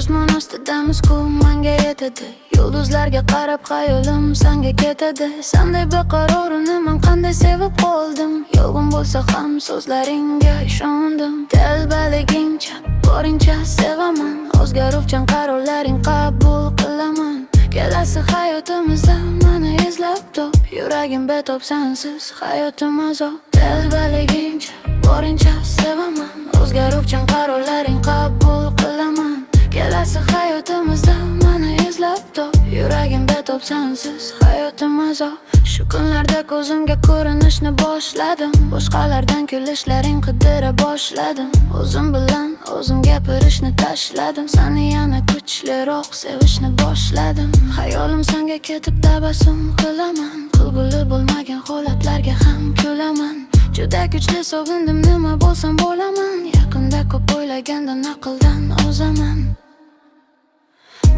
osmon ostidamiz ku manga yetadi. Yulduzlarga qarab xayolim sanga ketadi. Senday beqarorini men qanday sevib qoldim. Yolg'on bo'lsa ham so'zlaringga ishondim. Telbaligingcha boringcha sevaman. O'zgaruvchan qarorlaring qabul qilaman. Kelasi hayotimizda meni izlab top. Yuragim betob sensiz hayotim azob. Telbaligingcha boringcha sevaman. O'zgaruvchan qarorlaring qabul qilaman. Kelasi hayotimizda meni izlab top. Yuragim betob sensiz hayotim azob. Shu kunlarda ko'zimga ko'rinishni boshladim. Boshqalardan kulishlaring qidira boshladim. O'zim bilan o'zim gapirishni tashladim. Seni yana kuchliroq sevishni boshladim. Xayolim senga ketib tabassum qilaman. Qilguli bo'lmagan holatlarga ham kulaman. Juda kuchli sog'indim, nima bo'lsam bo'laman. Yaqinda ko'p o'ylagandan aqldan ozaman.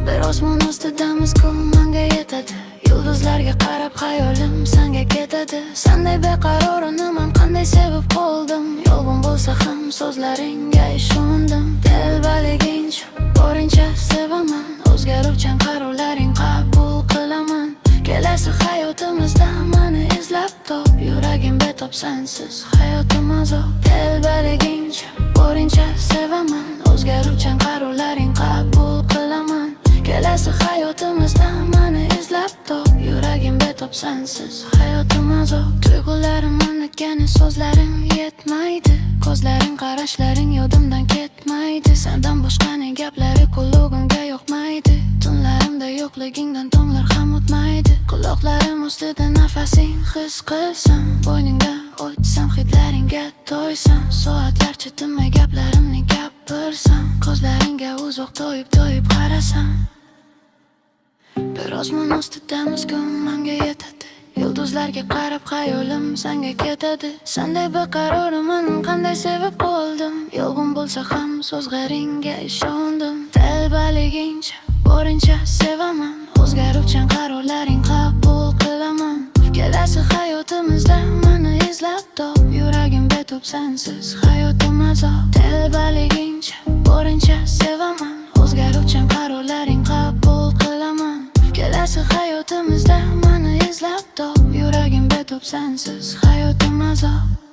Bir osmon ostidamiz ku manga yetadi. Yulduzlarga qarab xayolim senga ketadi. Senday beqarorini men qanday sevib qoldim. Yolg'on bo'lsa ham so'zlaringga ishondim. Telbaligincha boringcha sevaman. O'zgaruvchan qarorlaring qabul qilaman. Kelasi hayotimizda meni izlab top. Yuragim betob sensiz hayotim azob. Telbaligincha boringcha sevaman. O'zgaruvchan qarorlaring qabul qilaman. Kelasi hayotimizda meni izlab top. Yuragim betob sensiz hayotim azob. Tuyg'ularim anlatgani so'zlarim yetmaydi. Ko'zlaring qarashlaring yodimdan ketmaydi. Sendan boshqaning gaplari qulog'imga yoqmaydi. Tunlarimda yo'qligingdan tonglar ham o'tmaydi. Quloqlarim ustida nafasing his qilsam. Bo'yningda o'tsam hidlaringga to'ysam. Soatlarcha tinmay gaplarimni gapirsam. Ko'zlaringga uzoq to'yib qarasam. Bir osmon ostidamiz ku manga yetadi. Yulduzlarga qarab xayolim senga ketadi. Senday beqarorman qanday sevib qoldim. Yolg'on bo'lsa ham so'zlaringga ishondim. Telbaligincha boringcha sevaman. O'zgaruvchan qarorlaring qabul qilaman. Kelasi hayotimizda meni izlab top. Yuragim betob sensiz hayotim azob. Telbaligincha boringcha sevaman. O'zgaruvchan qarorlaring qabul qilaman. Kelasi hayotimizda meni izlab top. Yuragim betob sensiz hayotim azob.